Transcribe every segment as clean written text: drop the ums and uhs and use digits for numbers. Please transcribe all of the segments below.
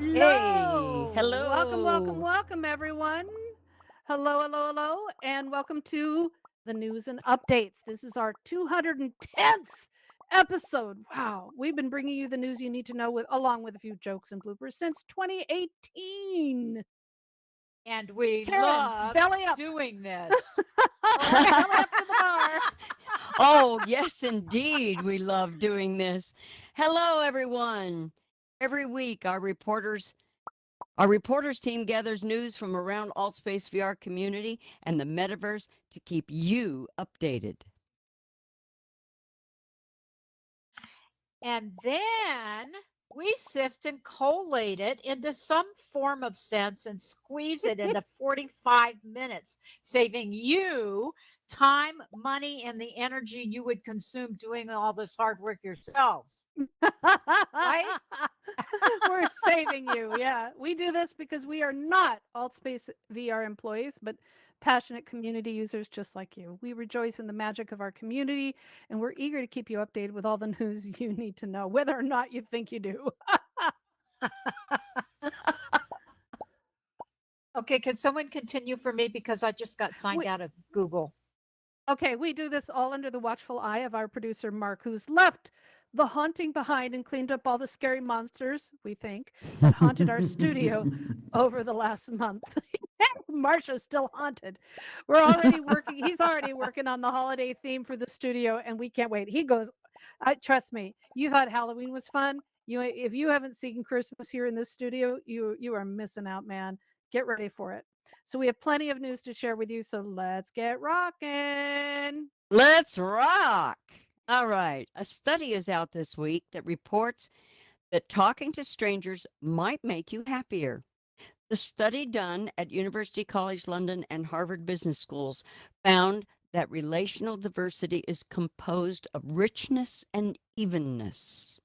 Hey, Hello. Welcome, welcome, hello. welcome, everyone. Hello, hello, hello, and welcome to the news and updates. This is our 210th episode. Wow, we've been bringing you the news you need to know with along with a few jokes and bloopers since 2018. And we Karen, love belly up. doing this. Oh, belly up to the bar. Oh, yes, indeed. We love doing this. Hello, everyone. Every week, our reporters team gathers news from around AltSpace VR community and the metaverse to keep you updated. And then we sift and collate it into some form of sense and squeeze it into 45 minutes, saving you time, money, and the energy you would consume doing all this hard work yourselves. Right? We're saving you. Yeah. We do this because we are not AltSpace VR employees, but passionate community users just like you. We rejoice in the magic of our community and we're eager to keep you updated with all the news you need to know, whether or not you think you do. Okay, can someone continue for me because I just got signed we, out of Google? okay, we do this all under the watchful eye of our producer, Mark, who's left the haunting behind and cleaned up all the scary monsters, we think, that haunted our studio over the last month. Marsha's still haunted. He's already working on the holiday theme for the studio, and we can't wait. He goes, trust me, you thought Halloween was fun. If you haven't seen Christmas here in this studio, you are missing out, man. Get ready for it. So we have plenty of news to share with you. So let's get rocking. Let's rock. All right. A study is out this week that reports that talking to strangers might make you happier. The study done at University College London and Harvard Business Schools found that relational diversity is composed of richness and evenness.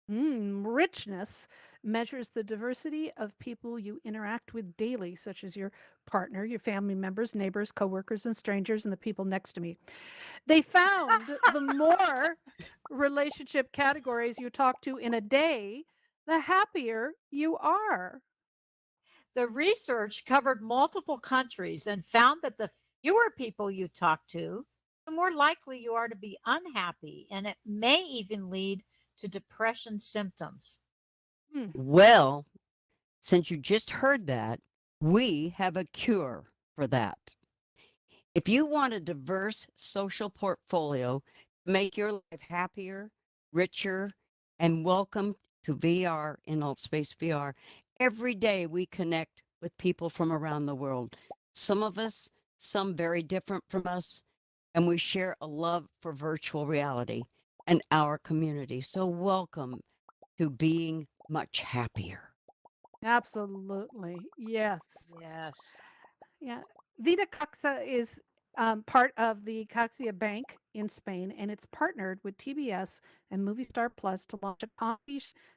Richness measures the diversity of people you interact with daily, such as your partner, your family members, neighbors, coworkers, and strangers, and the people next to me. They found the more relationship categories you talk to in a day, the happier you are. The research covered multiple countries and found that the fewer people you talk to, the more likely you are to be unhappy, and it may even lead to depression symptoms. Hmm. Well, since you just heard that, we have a cure for that. If you want a diverse social portfolio to make your life happier, richer, and welcome to VR in AltSpace VR, every day we connect with people from around the world. Some of us, some very different from us, and we share a love for virtual reality and our community. So, welcome to being much happier. Absolutely. Yes. Yes. Yeah. Vita Caxa is part of the Caxia Bank in Spain, and it's partnered with TBS and Movie Star Plus to launch a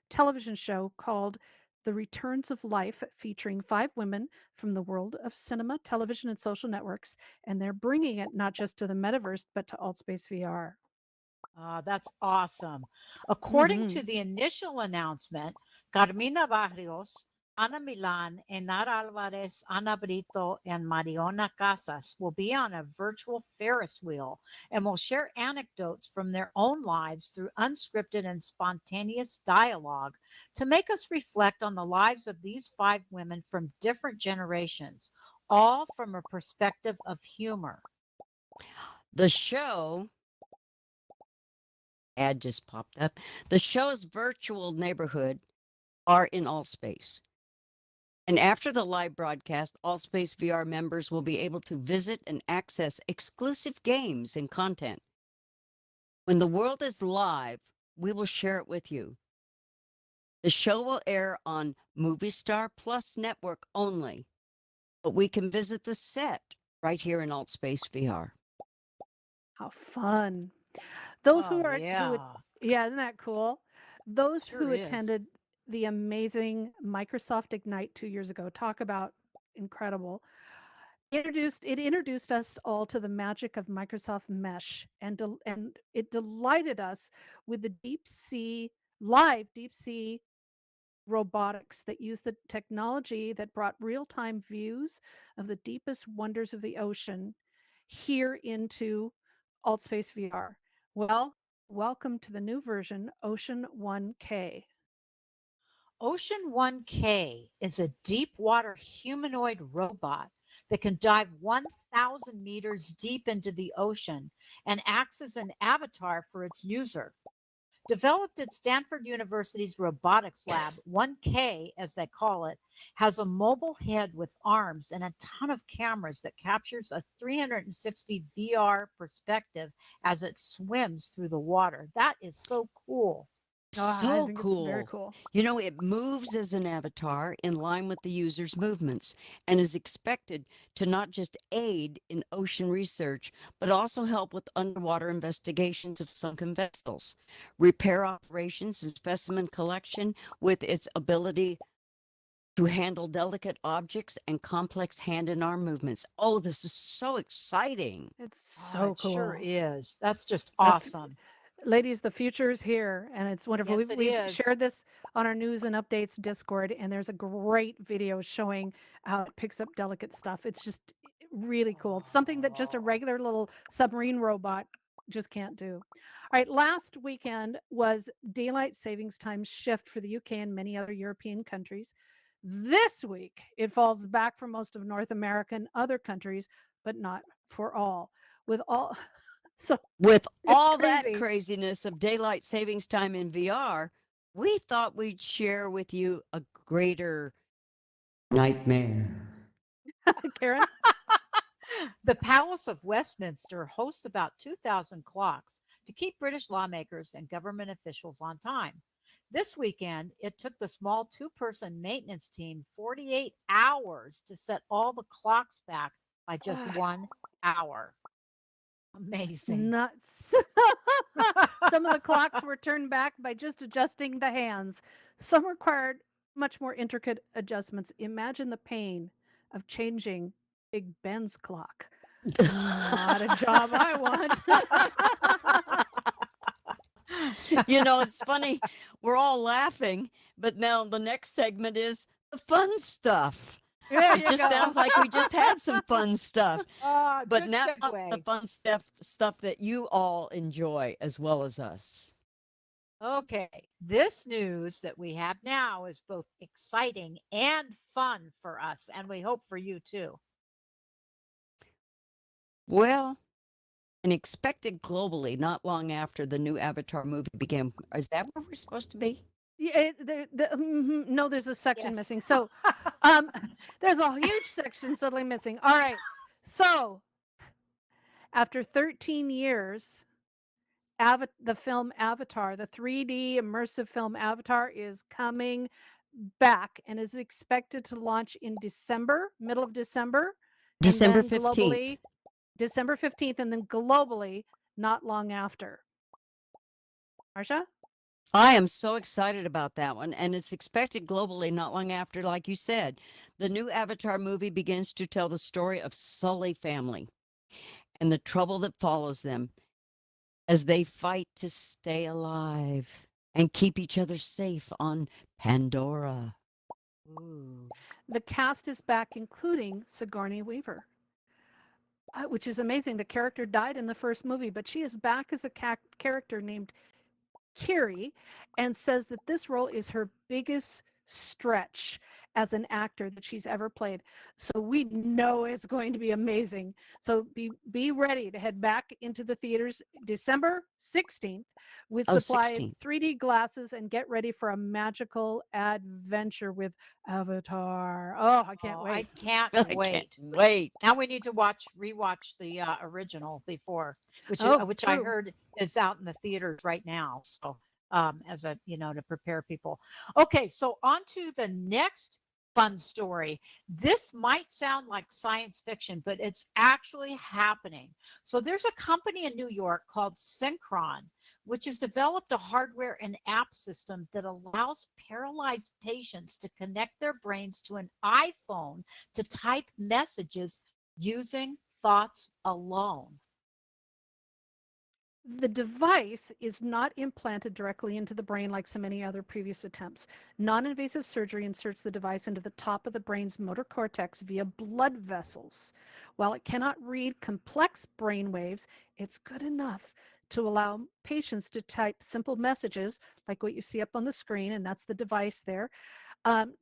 television show called The Returns of Life, featuring five women from the world of cinema, television, and social networks. And they're bringing it not just to the metaverse, but to AltSpace VR. That's awesome. According Hmm. to the initial announcement, Carmina Barrios, Ana Milan, Enar Alvarez, Ana Brito, and Mariona Casas will be on a virtual Ferris wheel and will share anecdotes from their own lives through unscripted and spontaneous dialogue to make us reflect on the lives of these five women from different generations, all from a perspective of humor. The show ad just popped up. The show's virtual neighborhood are in AllSpace. And after the live broadcast, AllSpace VR members will be able to visit and access exclusive games and content. When the world is live, we will share it with you. The show will air on Movie Star Plus network only, but we can visit the set right here in AltSpace VR. How fun. Those Oh, yeah, yeah, isn't that cool? Those sure who is. attended the amazing Microsoft Ignite 2 years ago, talk about incredible. It introduced us all to the magic of Microsoft Mesh, and it delighted us with the deep sea robotics that use the technology that brought real-time views of the deepest wonders of the ocean here into AltSpace VR. Well, welcome to the new version, Ocean 1K. Ocean 1K is a deep water humanoid robot that can dive 1,000 meters deep into the ocean and acts as an avatar for its user. Developed at Stanford University's robotics lab, 1K, as they call it, has a mobile head with arms and a ton of cameras that captures a 360 VR perspective as it swims through the water. That is so cool. Oh, I So think it's very cool. cool. You know, it moves as an avatar in line with the user's movements and is expected to not just aid in ocean research, but also help with underwater investigations of sunken vessels, repair operations, and specimen collection with its ability to handle delicate objects and complex hand and arm movements. Oh, this is so exciting. It's Oh, so it cool. sure is. That's just The f- awesome. Ladies, the future is here and it's wonderful. Yes, it We've is. shared this on our news and updates Discord, and there's a great video showing how it picks up delicate stuff. It's just really cool. It's something that just a Oh. regular little submarine robot just can't do. All right, last weekend was daylight savings time shift for the UK and many other European countries. This week, it falls back for most of North America and other countries, but not for all. With all, so With it's all that crazy. craziness of daylight savings time in VR, we thought we'd share with you a greater nightmare. Karen? The Palace of Westminster hosts about 2,000 clocks to keep British lawmakers and government officials on time. This weekend, it took the small two-person maintenance team 48 hours to set all the clocks back by just 1 hour. Amazing. Nuts. Some of the clocks were turned back by just adjusting the hands. Some required much more intricate adjustments. Imagine the pain of changing Big Ben's clock. Not a job I want. You know, it's funny. We're all laughing, but now the next segment is the fun stuff. There It you just go. sounds like we just had some fun stuff. Ah, But good now the segue. fun stuff that you all enjoy as well as us. Okay, this news that we have now is both exciting and fun for us, and we hope for you too. Well, and expected globally not long after the new Avatar movie began. Is that where we're supposed to be? Yeah, no, there's a section Yes. missing. So, there's a huge section suddenly missing. All right. So, after 13 years, the film Avatar, the 3D immersive film Avatar, is coming back and is expected to launch in December, middle of December, and December then 15th. globally, December 15th, and then globally not long after. Marsha? I am so excited about that one. And it's expected globally not long after, like you said. The new Avatar movie begins to tell the story of Sully family and the trouble that follows them as they fight to stay alive and keep each other safe on Pandora. Ooh. The cast is back, including Sigourney Weaver, which is amazing. The character died in the first movie, but she is back as a character named Kiri, and says that this role is her biggest stretch as an actor that she's ever played. So we know it's going to be amazing. So be ready to head back into the theaters December 16th with Oh, supply 16th. 3D glasses, and get ready for a magical adventure with Avatar. Oh, I can't Oh, wait. I can't I wait. can't wait. Now we need to rewatch the original before, which Oh, which I true. heard is out in the theaters right now. So as a to prepare people. Okay, so on to the next fun story. This might sound like science fiction, but it's actually happening. So there's a company in New York called Synchron, which has developed a hardware and app system that allows paralyzed patients to connect their brains to an iPhone to type messages using thoughts alone. The device is not implanted directly into the brain like so many other previous attempts. Non-invasive surgery inserts the device into the top of the brain's motor cortex via blood vessels. While it cannot read complex brain waves, it's good enough to allow patients to type simple messages like what you see up on the screen, and that's the device there,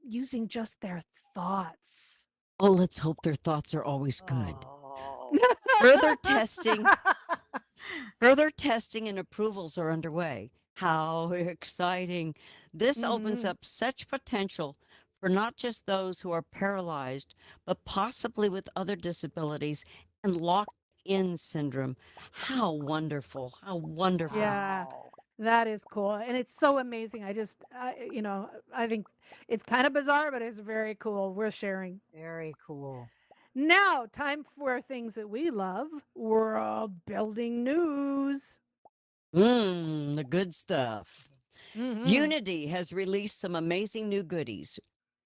using just their thoughts. Oh, let's hope their thoughts are always good. Oh. Further testing Further testing and approvals are underway. How exciting! This opens Mhm. up such potential for not just those who are paralyzed, but possibly with other disabilities and locked in syndrome. How wonderful! How wonderful! Yeah, Wow. that is cool. And it's so amazing. I think it's kind of bizarre, but it's very cool. We're sharing. Very cool. Now, time for things that we love, world building news. The good stuff. Hmm. Unity has released some amazing new goodies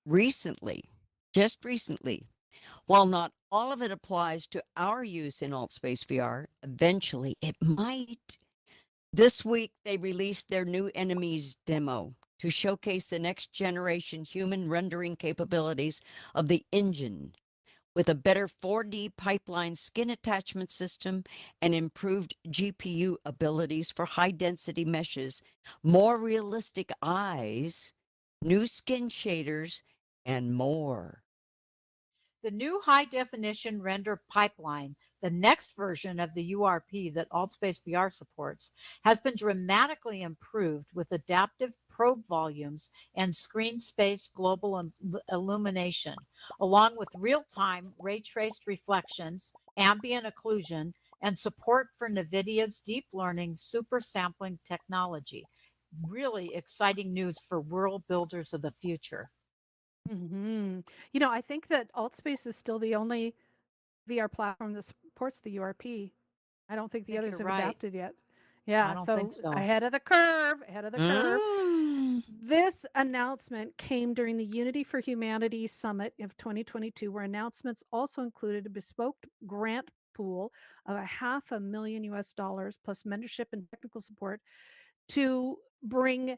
recently, just recently. While not all of it applies to our use in AltSpace VR, eventually it might. This week, they released their new enemies demo to showcase the next generation human rendering capabilities of the engine with a better 4D pipeline skin attachment system and improved GPU abilities for high density meshes, more realistic eyes, new skin shaders, and more. The new high definition render pipeline, the next version of the URP that AltSpace VR supports, has been dramatically improved with adaptive probe volumes and screen space global illumination, along with real time ray traced reflections, ambient occlusion, and support for NVIDIA's deep learning super sampling technology. Really exciting news for world builders of the future. Hmm. I think that AltSpace is still the only VR platform that supports the URP. I don't think I the think others you're have right. adapted yet. I Yeah, don't think so so. ahead of the curve, ahead of the curve. Mm. This announcement came during the Unity for Humanity Summit of 2022, where announcements also included a bespoke grant pool of a $500,000 US plus mentorship and technical support to bring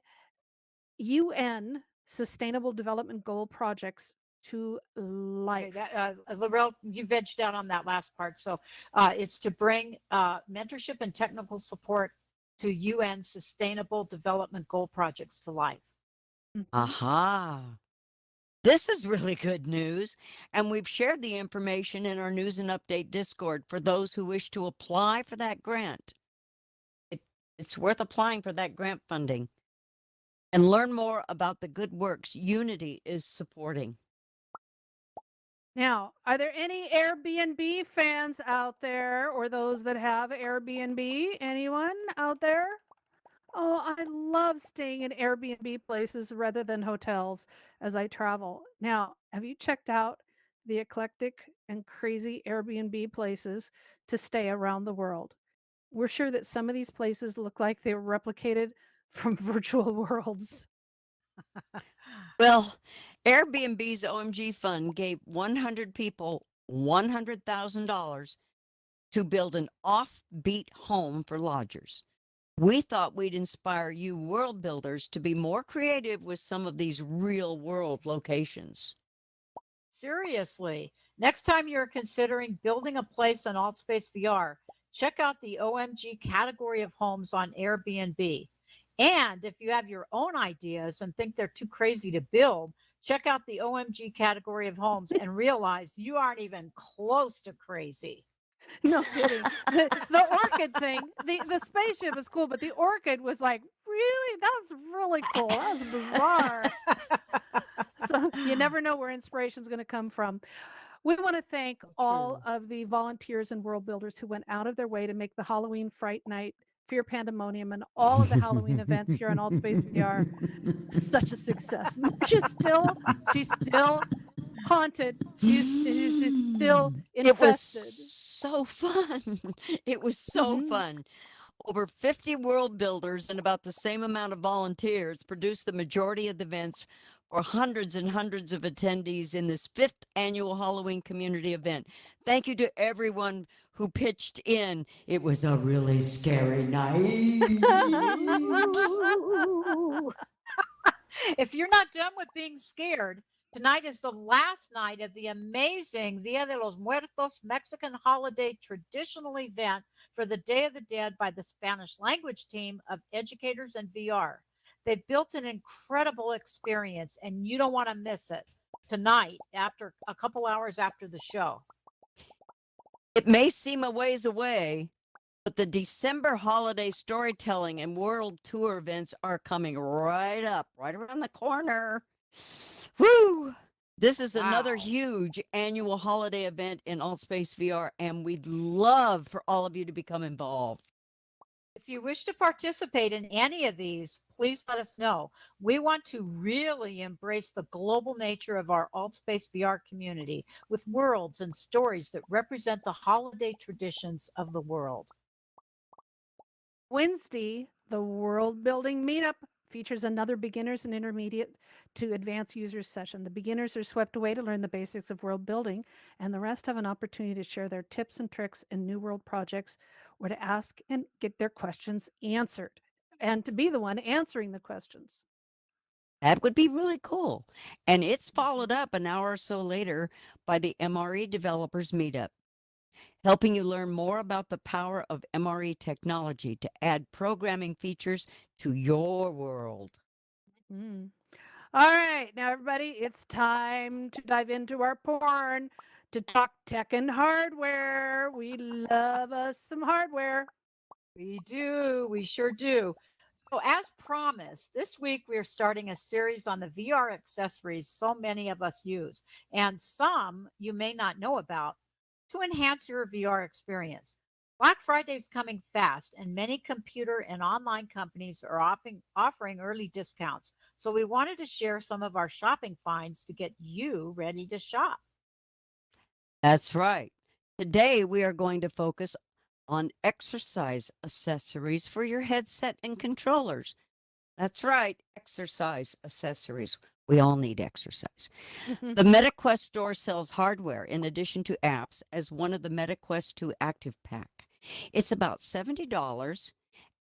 UN Sustainable Development Goal projects to Okay, life. that Laurel, you vegged out on that last part. So it's to bring mentorship and technical support to UN Sustainable Development Goal projects to life. Mhm. Aha. This is really good news. And we've shared the information in our news and update Discord for those who wish to apply for that grant. It, it's worth applying for that grant funding and learn more about the good works Unity is supporting. Now, are there any Airbnb fans out there or those that have Airbnb? Anyone out there? Oh, I love staying in Airbnb places rather than hotels as I travel. Now, have you checked out the eclectic and crazy Airbnb places to stay around the world? We're sure that some of these places look like they were replicated from virtual worlds. Well, Airbnb's OMG Fund gave 100 people $100,000 to build an offbeat home for lodgers. We thought we'd inspire you world builders to be more creative with some of these real world locations. Seriously, next time you're considering building a place on AltSpace VR, check out the OMG category of homes on Airbnb. And if you have your own ideas and think they're too crazy to build, check out the OMG category of homes and realize you aren't even close to crazy. No kidding. The orchid thing, the spaceship is cool, but the orchid was like, really? That's really cool. That was bizarre. So you never know where inspiration is going to come from. We want to thank all True. of the volunteers and world builders who went out of their way to make the Halloween Fright Night, Fear Pandemonium, and all of the Halloween events here on Alt Space VR such a success. She's still haunted. She's still It was infested. so fun. It was so Hmm. fun. Over 50 world builders and about the same amount of volunteers produced the majority of the events or hundreds and hundreds of attendees in this 5th annual Halloween community event. Thank you to everyone who pitched in. It was a really scary night. If you're not done with being scared, tonight is the last night of the amazing Dia de los Muertos Mexican holiday traditional event for the Day of the Dead by the Spanish language team of educators and VR. They've built an incredible experience, and you don't want to miss it tonight after a couple hours after the show. It may seem a ways away, but the December holiday storytelling and world tour events are coming right up, right around the corner. Woo! This is another Wow. huge annual holiday event in AltSpace VR, and we'd love for all of you to become involved. If you wish to participate in any of these, please let us know. We want to really embrace the global nature of our AltSpace VR community with worlds and stories that represent the holiday traditions of the world. Wednesday, the World Building Meetup features another beginners and intermediate to advanced users session. The beginners are swept away to learn the basics of world building, and the rest have an opportunity to share their tips and tricks in new world projects or to ask and get their questions answered and to be the one answering the questions. That would be really cool. And it's followed up an hour or so later by the MRE Developers Meetup, helping you learn more about the power of MRE technology to add programming features to your world. Mm. All right, now everybody, it's time to dive into our porn to talk tech and hardware. We love us some hardware. We do. We sure do. So, as promised, this week we are starting a series on the VR accessories so many of us use, and some you may not know about to enhance your VR experience. Black Friday is coming fast, and many computer and online companies are offering early discounts. So, we wanted to share some of our shopping finds to get you ready to shop. That's right. Today, we are going to focus on exercise accessories for your headset and controllers. That's right, exercise accessories. We all need exercise. The MetaQuest store sells hardware in addition to apps as one of the MetaQuest 2 Active Pack. It's about $70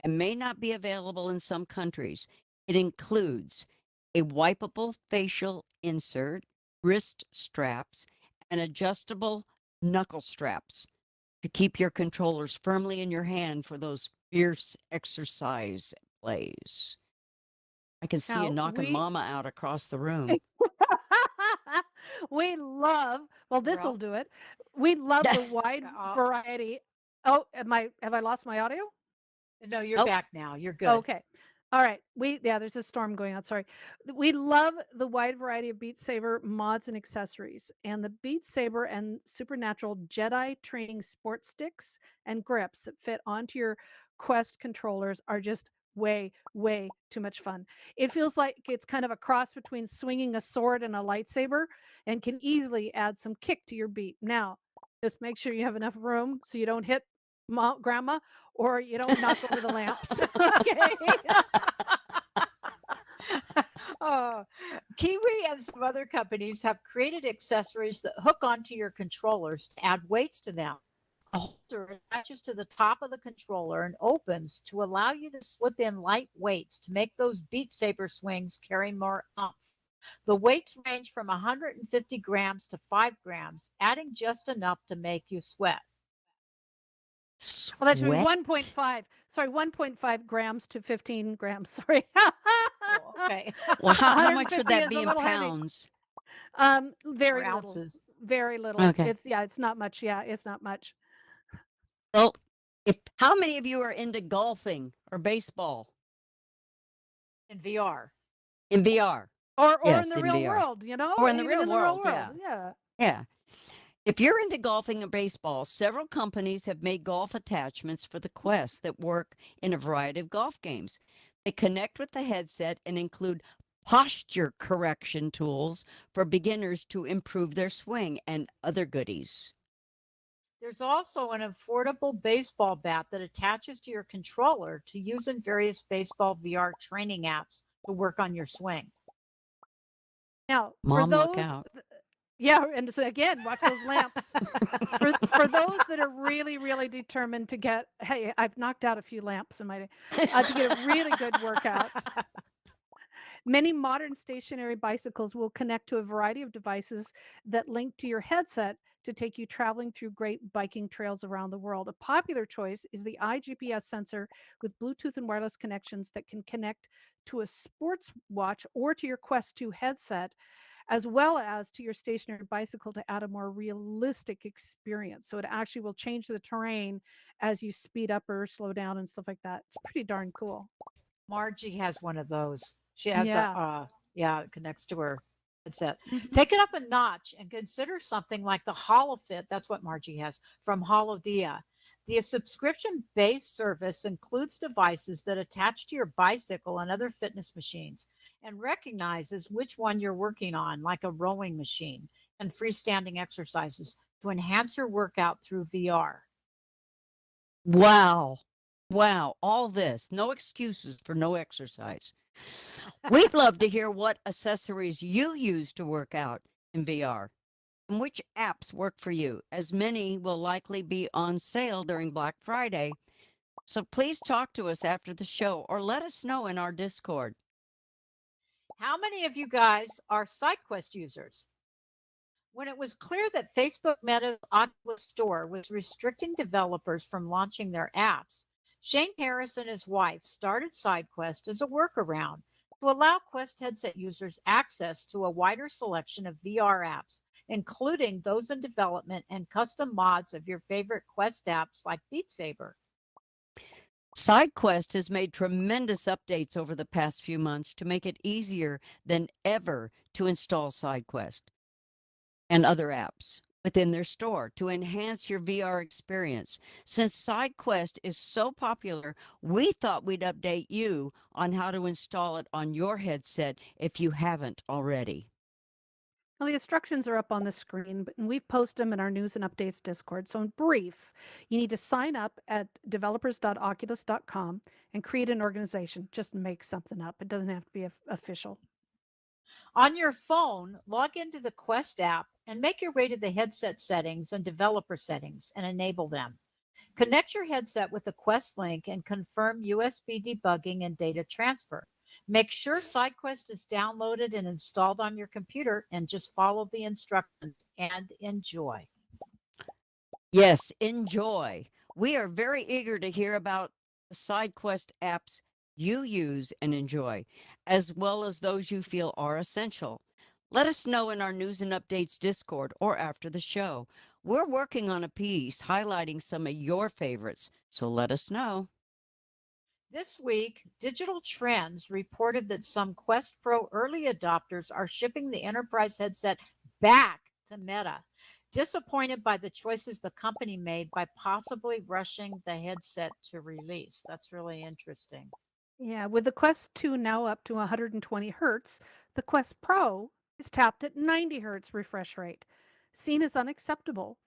and may not be available in some countries. It includes a wipeable facial insert, wrist straps, and adjustable knuckle straps to keep your controllers firmly in your hand for those fierce exercise plays. I can see you Now, knocking mama out across the room. we love, well, this will Well, do it. We love the wide uh, variety. Oh, have I lost my audio? no, you're Oh, back now. You're good. Okay. All right. There's a storm going on. Sorry. We love the wide variety of Beat Saber mods and accessories. And the Beat Saber and Supernatural Jedi training sport sticks and grips that fit onto your Quest controllers are just way, way too much fun. It feels like it's kind of a cross between swinging a sword and a lightsaber and can easily add some kick to your beat. Now, just make sure you have enough room so you don't hit grandma or you don't knock over the lamps. Okay. Oh, Kiwi and some other companies have created accessories that hook onto your controllers to add weights to them. A holder attaches to the top of the controller and opens to allow you to slip in light weights to make those Beat Saber swings carry more oomph. The weights range from 150 grams to 5 grams, adding just enough to make you sweat. Well, that should be Sweat? 1.5. Sorry, 1.5 grams to 15 grams. Sorry. Oh, okay. Well, how much would 150 that is be a in little heavy. pounds? Very Or little. ounces. Very little. Okay. It's not much. Yeah, it's not much. Well, how many of you are into golfing or baseball In VR. in VR? Or Yes, in the in real VR. world, Or in the even real in the real world, world. Yeah. Yeah. If you're into golfing or baseball, several companies have made golf attachments for the Quest that work in a variety of golf games. They connect with the headset and include posture correction tools for beginners to improve their swing and other goodies. There's also an affordable baseball bat that attaches to your controller to use in various baseball VR training apps to work on your swing. Now, for Mom, look those, out. yeah, and so again, watch those lamps. For those that are really, really determined to get, hey, I've knocked out a few lamps in my day, to get a really good workout. Many modern stationary bicycles will connect to a variety of devices that link to your headset to take you traveling through great biking trails around the world. A popular choice is the iGPS sensor with Bluetooth and wireless connections that can connect to a sports watch or to your Quest 2 headset, as well as to your stationary bicycle to add a more realistic experience. So it actually will change the terrain as you speed up or slow down and stuff like that. It's pretty darn cool. Margie has one of those. She has a, Yeah. yeah, it connects to her headset. Mhm. Take it up a notch and consider something like the HoloFit. That's what Margie has from Holodia. The subscription-based service includes devices that attach to your bicycle and other fitness machines and recognizes which one you're working on, like a rowing machine, and freestanding exercises to enhance your workout through VR. Wow. Wow. All this. No excuses for no exercise. We'd love to hear what accessories you use to work out in VR and which apps work for you, as many will likely be on sale during Black Friday. So please talk to us after the show or let us know in our Discord. How many of you guys are SideQuest users? When it was clear that Facebook Meta's Oculus Store was restricting developers from launching their apps, Shane Harris and his wife started SideQuest as a workaround to allow Quest headset users access to a wider selection of VR apps, including those in development and custom mods of your favorite Quest apps like Beat Saber. SideQuest has made tremendous updates over the past few months to make it easier than ever to install SideQuest and other apps within their store to enhance your VR experience. Since SideQuest is so popular, we thought we'd update you on how to install it on your headset if you haven't already. Well, the instructions are up on the screen, and we've posted them in our news and updates Discord. So, in brief, you need to sign up at developers.oculus.com and create an organization. Just make something up. It doesn't have to be official. On your phone, log into the Quest app and make your way to the headset settings and developer settings and enable them. Connect your headset with the Quest link and confirm USB debugging and data transfer. Make sure SideQuest is downloaded and installed on your computer and just follow the instructions and enjoy. Yes, enjoy. We are very eager to hear about the SideQuest apps you use and enjoy, as well as those you feel are essential. Let us know in our news and updates Discord or after the show. We're working on a piece highlighting some of your favorites, so let us know. This week, Digital Trends reported that some Quest Pro early adopters are shipping the enterprise headset back to Meta, disappointed by the choices the company made by possibly rushing the headset to release. That's really interesting. Yeah, with the Quest 2 now up to 120 hertz, the Quest Pro is tapped at 90 hertz refresh rate, seen as unacceptable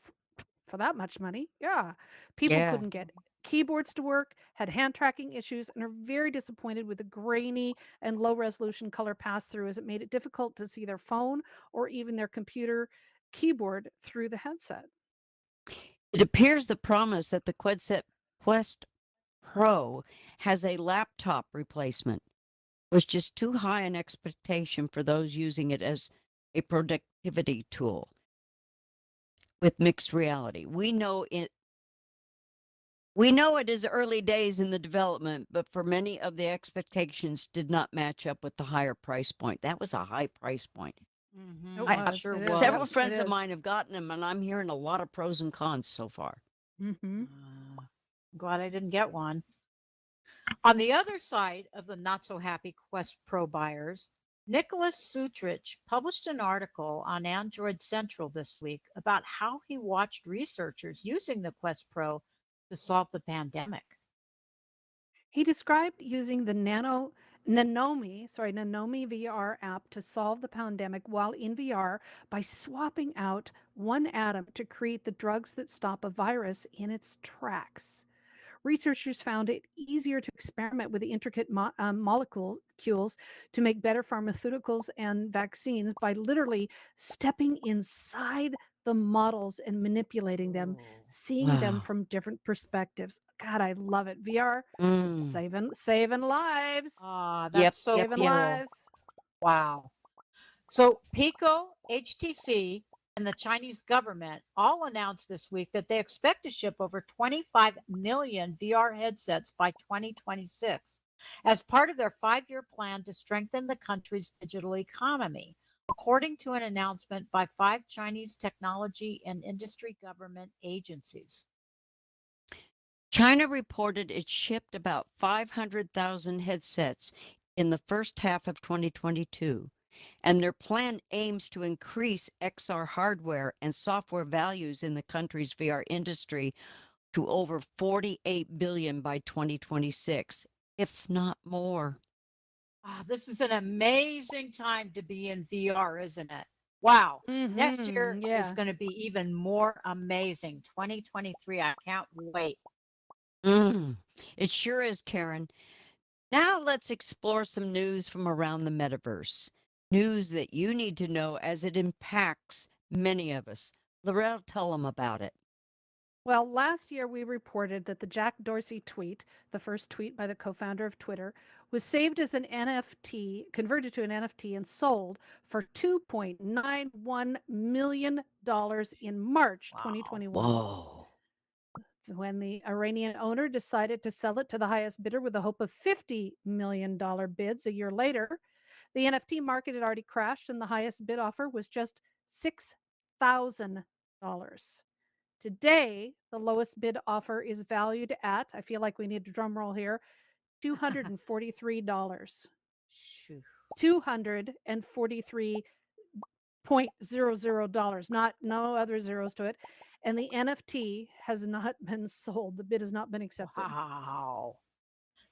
for that much money. Yeah. People Yeah. couldn't get keyboards to work, had hand tracking issues, and are very disappointed with the grainy and low resolution color pass through as it made it difficult to see their phone or even their computer keyboard through the headset. It appears the promise that the Quest Pro has a laptop replacement was just too high an expectation for those using it as a productivity tool with mixed reality. We know it is early days in the development, but for many of the expectations did not match up with the higher price point. That was a high price point. It I- was. Sure It was. is. Several It friends of is. mine have gotten them, and I'm hearing a lot of pros and cons so far. Mm-hmm. I'm glad I didn't get one. On the other side of the not so happy Quest Pro buyers, Nicholas Sutrich published an article on Android Central this week about how he watched researchers using the Quest Pro to solve the pandemic. He described using the Nanomi VR app to solve the pandemic while in VR by swapping out one atom to create the drugs that stop a virus in its tracks. Researchers found it easier to experiment with the intricate molecules to make better pharmaceuticals and vaccines by literally stepping inside the models and manipulating them, Oh, seeing them Wow. from different perspectives. God, I love it. VR Mm. saving lives. Yep, that's so yep, Saving yep. cool. lives. Wow. So Pico, HTC, and the Chinese government all announced this week that they expect to ship over 25 million VR headsets by 2026 as part of their 5-year plan to strengthen the country's digital economy, according to an announcement by 5 Chinese technology and industry government agencies. China reported it shipped about 500,000 headsets in the first half of 2022, and their plan aims to increase XR hardware and software values in the country's VR industry to over 48 billion by 2026, if not more. This is an amazing time to be in VR, isn't it? Wow. Next year is Yeah. going to be even more amazing. 2023. I can't wait. Mm, it sure is, Karen. Now let's explore some news from around the metaverse. News that you need to know as it impacts many of us. Laurel, tell them about it. Well, last year we reported that the Jack Dorsey tweet, the first tweet by the co founder of Twitter, was saved as an NFT, converted to an NFT, and sold for $2.91 million in March Wow. 2021. Whoa. When the Iranian owner decided to sell it to the highest bidder with the hope of $50 million bids a year later, the NFT market had already crashed and the highest bid offer was just $6,000. Today, the lowest bid offer is valued at, I feel like we need a drum roll here, $243. Shoo. $243.00, not no other zeros to it. And the NFT has not been sold. The bid has not been accepted. Wow.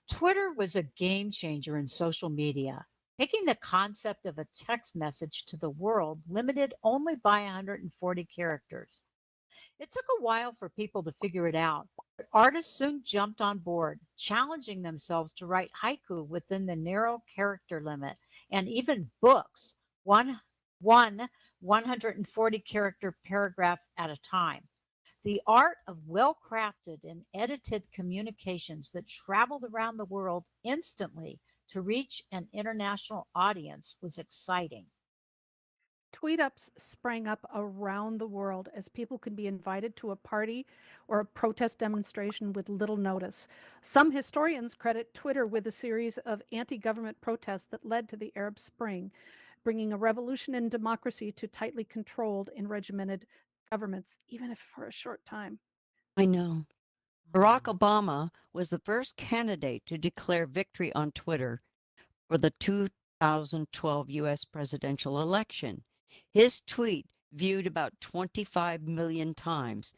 Twitter was a game changer in social media, taking the concept of a text message to the world limited only by 140 characters. It took a while for people to figure it out, but artists soon jumped on board, challenging themselves to write haiku within the narrow character limit, and even books, one 140 character paragraph at a time. The art of well crafted and edited communications that traveled around the world instantly to reach an international audience was exciting. Tweet ups sprang up around the world as people could be invited to a party or a protest demonstration with little notice. Some historians credit Twitter with a series of anti government protests that led to the Arab Spring, bringing a revolution in democracy to tightly controlled and regimented governments, even if for a short time. I know. Barack Obama was the first candidate to declare victory on Twitter for the 2012 US presidential election. His tweet viewed about 25 million times,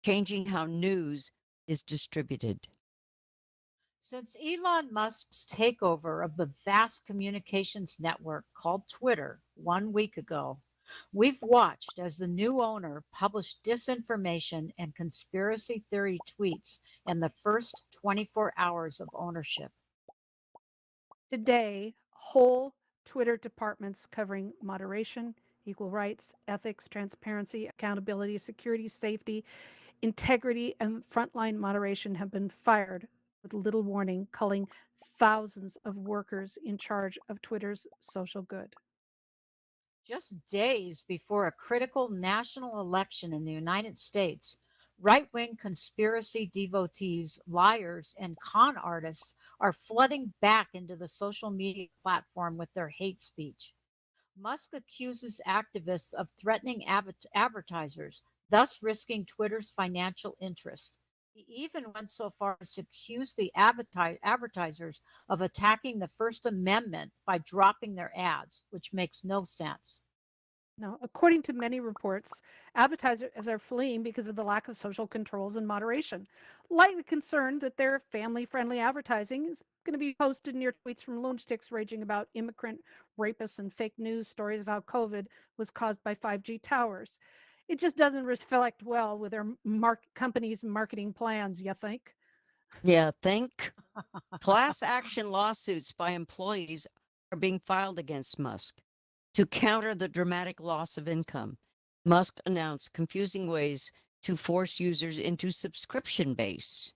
changing how news is distributed. Since Elon Musk's takeover of the vast communications network called Twitter 1 week ago, we've watched as the new owner published disinformation and conspiracy theory tweets in the first 24 hours of ownership. Today, whole Twitter departments covering moderation, equal rights, ethics, transparency, accountability, security, safety, integrity, and frontline moderation have been fired with little warning, culling thousands of workers in charge of Twitter's social good. Just days before a critical national election in the United States, right wing conspiracy devotees, liars, and con artists are flooding back into the social media platform with their hate speech. Musk accuses activists of threatening advertisers, thus risking Twitter's financial interests. He even went so far as to accuse the advertisers of attacking the First Amendment by dropping their ads, which makes no sense. Now, according to many reports, advertisers are fleeing because of the lack of social controls and moderation, likely concerned that their family friendly advertising is going to be posted near tweets from lunatics raging about immigrant rapists and fake news stories of how COVID was caused by 5G towers. It just doesn't reflect well with their company's marketing plans, you think? Yeah, think class action lawsuits by employees are being filed against Musk. To counter the dramatic loss of income, Musk announced confusing ways to force users into subscription base.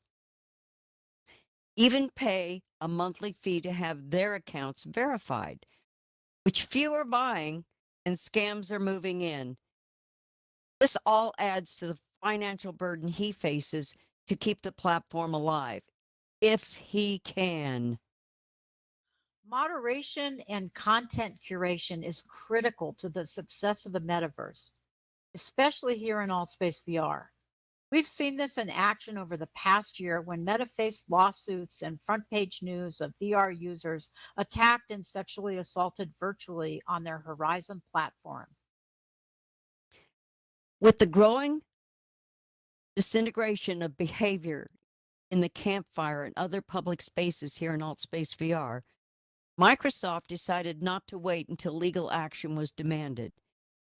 Even pay a monthly fee to have their accounts verified, which few are buying and scams are moving in. This all adds to the financial burden he faces to keep the platform alive, if he can. Moderation and content curation is critical to the success of the metaverse, especially here in Allspace VR. We've seen this in action over the past year when Meta faced lawsuits and front page news of VR users attacked and sexually assaulted virtually on their Horizon platform. With the growing disintegration of behavior in the campfire and other public spaces here in AltSpace VR, Microsoft decided not to wait until legal action was demanded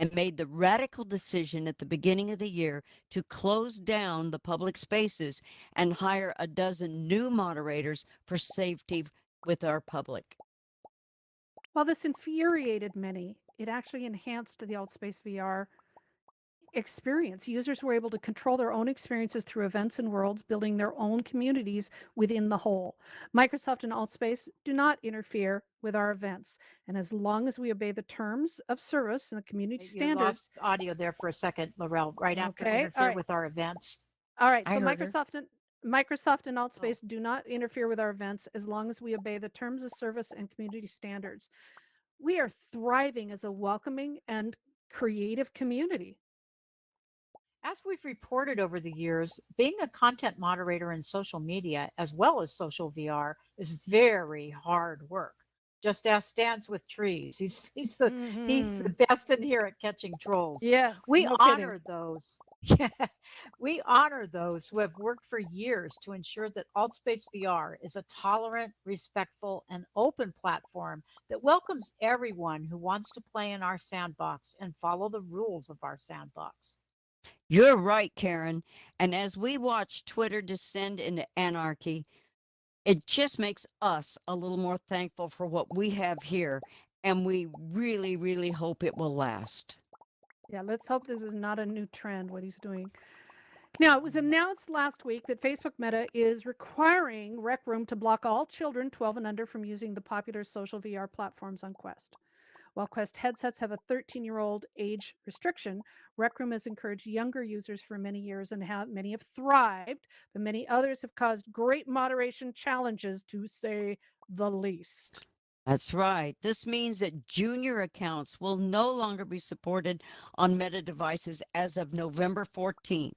and made the radical decision at the beginning of the year to close down the public spaces and hire a dozen new moderators for safety with our public. While this infuriated many, it actually enhanced the AltSpace VR experience. Users were able to control their own experiences through events and worlds, building their own communities within the whole. Microsoft and Altspace do not interfere with our events. And as long as we obey the terms of service and the community You standards. lost audio there for a second, Laurel, right after Okay, interfere all right. with our events. All right, I so heard her. Microsoft and Altspace do not interfere with our events as long as we obey the terms of service and community standards. We are thriving as a welcoming and creative community. As we've reported over the years, being a content moderator in social media as well as social VR is very hard work. Just ask Stands with Trees. He's the best in here at catching trolls. Yes, We no honor kidding. those. We honor those who have worked for years to ensure that AltSpace VR is a tolerant, respectful, and open platform that welcomes everyone who wants to play in our sandbox and follow the rules of our sandbox. You're right, Karen. And as we watch Twitter descend into anarchy, it just makes us a little more thankful for what we have here. And we really, really hope it will last. Yeah, let's hope this is not a new trend, what he's doing. Now, it was announced last week that Facebook Meta is requiring Rec Room to block all children 12 and under from using the popular social VR platforms on Quest. While Quest headsets have a 13-year-old age restriction, Rec Room has encouraged younger users for many years and many have thrived, but many others have caused great moderation challenges, to say the least. That's right. This means that junior accounts will no longer be supported on Meta devices as of November 14th,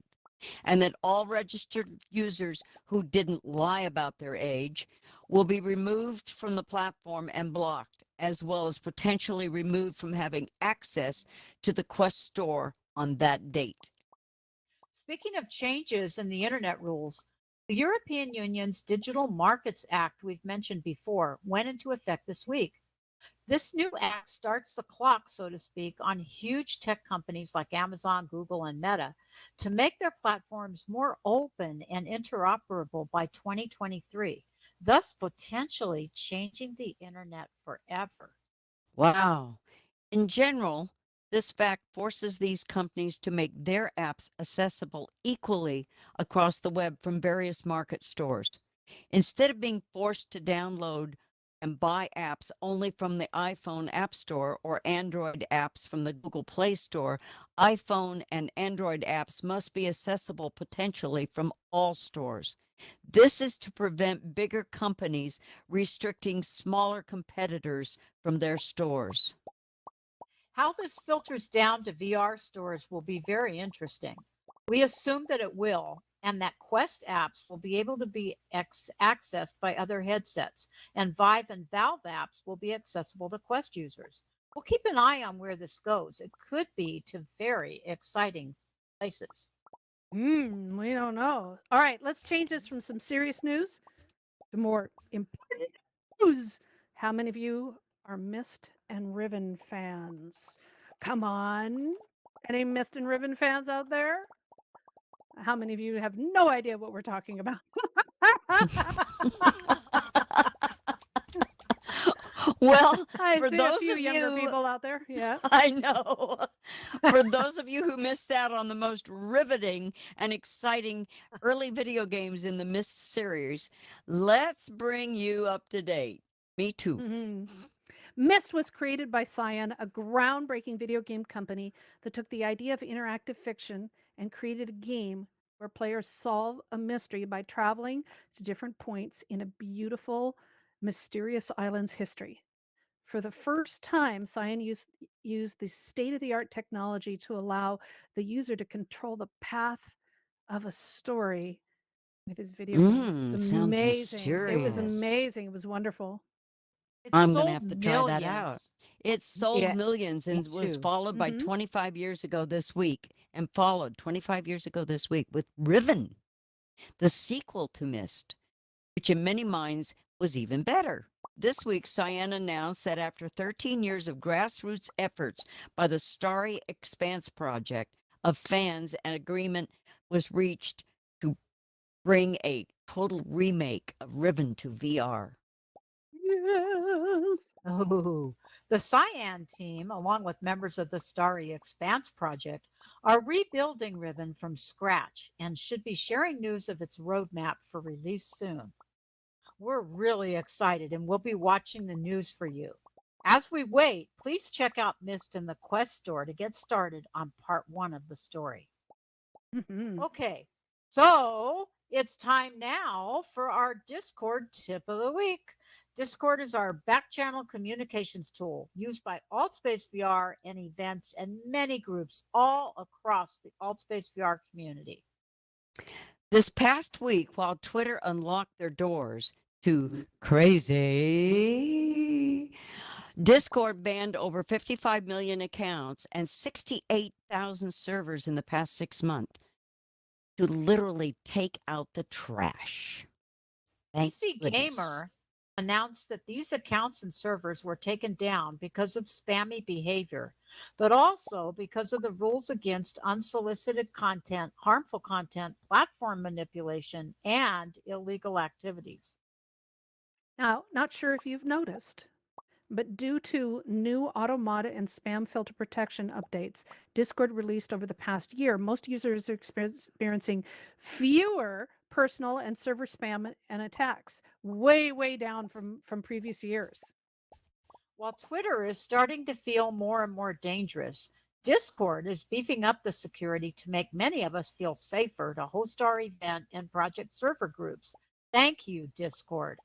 and that all registered users who didn't lie about their age will be removed from the platform and blocked, as well as potentially removed from having access to the Quest store on that date. Speaking of changes in the internet rules, the European Union's Digital Markets Act, we've mentioned before, went into effect this week. This new act starts the clock, so to speak, on huge tech companies like Amazon, Google, and Meta to make their platforms more open and interoperable by 2023, thus potentially changing the internet forever. Wow. In general, this fact forces these companies to make their apps accessible equally across the web from various market stores. Instead of being forced to download and buy apps only from the iPhone App Store or Android apps from the Google Play Store, iPhone and Android apps must be accessible potentially from all stores. This is to prevent bigger companies restricting smaller competitors from their stores. How this filters down to VR stores will be very interesting. We assume that it will, and that Quest apps will be able to be accessed by other headsets, and Vive and Valve apps will be accessible to Quest users. We'll keep an eye on where this goes. It could be to very exciting places. We don't know. All right, let's change this from some serious news to more important news. How many of you are Mist and Riven fans? Come on. Any Mist and Riven fans out there? How many of you have no idea what we're talking about? Well, I for see a those few of younger you, people out there. Yeah. I know. For those of you who missed out on the most riveting and exciting early video games in the Myst series, let's bring you up to date. Me too. hmm Myst was created by Cyan, a groundbreaking video game company that took the idea of interactive fiction and created a game where players solve a mystery by traveling to different points in a beautiful, mysterious island's history. For the first time, Cyan used the state of the art technology to allow the user to control the path of a story with his video games. It was Sounds amazing. It was mysterious. amazing. It was wonderful. It I'm going to sold have to try that out. millions. It sold Yeah, millions me and was too. followed by hmm 25 years ago this week, and followed 25 years ago this week with Riven, the sequel to Myst, which in many minds was even better. This week, Cyan announced that after 13 years of grassroots efforts by the Starry Expanse Project of fans, an agreement was reached to bring a total remake of Riven to VR. Yes. Oh, the Cyan team, along with members of the Starry Expanse Project, are rebuilding Ribbon from scratch and should be sharing news of its roadmap for release soon. We're really excited and we'll be watching the news for you. As we wait, please check out Mist in the Quest store to get started on part 1 of the story. Mhm. Okay, so it's time now for our Discord tip of the week. Discord is our back channel communications tool used by AltSpace VR and events and many groups all across the AltSpace VR community. This past week, while Twitter unlocked their doors to crazy, Discord banned over 55 million accounts and 68,000 servers in the past 6 months to literally take out the trash. Thank PC goodness. Gamer announced that these accounts and servers were taken down because of spammy behavior, but also because of the rules against unsolicited content, harmful content, platform manipulation, and illegal activities. Now, not sure if you've noticed, but due to new automata and spam filter protection updates Discord released over the past year, most users are experiencing fewer personal and server spam and attacks, way down from previous years. While Twitter is starting to feel more and more dangerous, Discord is beefing up the security to make many of us feel safer to host our event and project server groups. Thank you, Discord.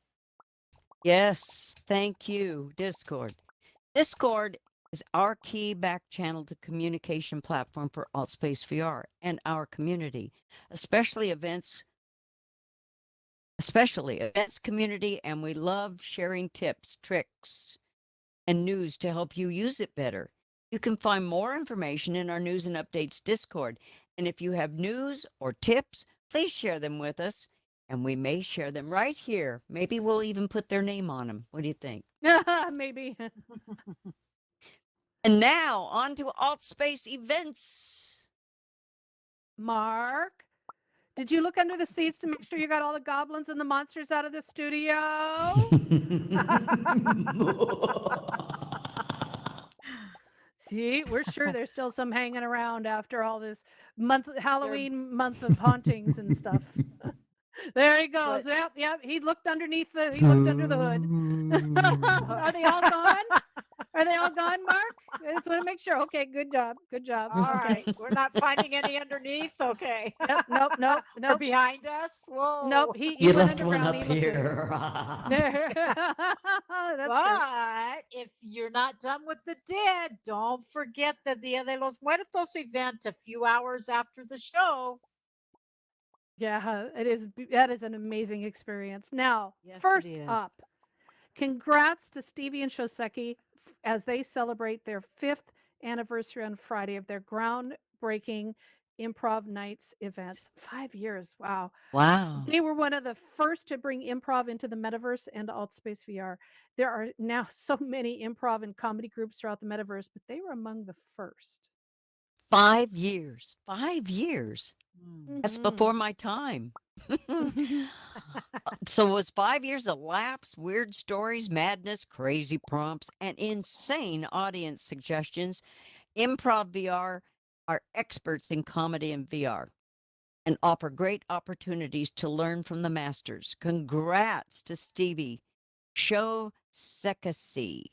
Yes, thank you, Discord. Discord is our key back channel to communication platform for AltSpace VR and our community, especially events community, and we love sharing tips, tricks, and news to help you use it better. You can find more information in our news and updates Discord. And if you have news or tips, please share them with us, and we may share them right here. Maybe we'll even put their name on them. What do you think? Maybe. And now on to AltSpace events. Mark, did you look under the seats to make sure you got all the goblins and the monsters out of the studio? See, we're sure there's still some hanging around after all this Halloween month of hauntings and stuff. There he goes. Yep. He looked under the hood. Are they all gone? Are they all gone, Mark? I just want to make sure. Okay, good job. All Okay. right, we're not finding any underneath. Okay. Nope. Or behind us. Whoa. Nope. He You went left one underground. up He looked in. here. That's good. But if you're not done with the dead, don't forget the Dia de los Muertos event a few hours after the show. Yeah, it is. That is an amazing experience. Now, Yes, it first is. up, congrats to Stevie and Shoseki as they celebrate their 5th anniversary on Friday of their groundbreaking Improv Nights events. 5 years. Wow. Wow. They were one of the first to bring improv into the metaverse and AltSpace VR. There are now so many improv and comedy groups throughout the metaverse, but they were among the first. 5 years. 5 years. Mm. That's Mhm. before my time. So it was 5 years of laughs, weird stories, madness, crazy prompts, and insane audience suggestions. Improv VR are experts in comedy and VR and offer great opportunities to learn from the masters. Congrats to Stevie Shoseki.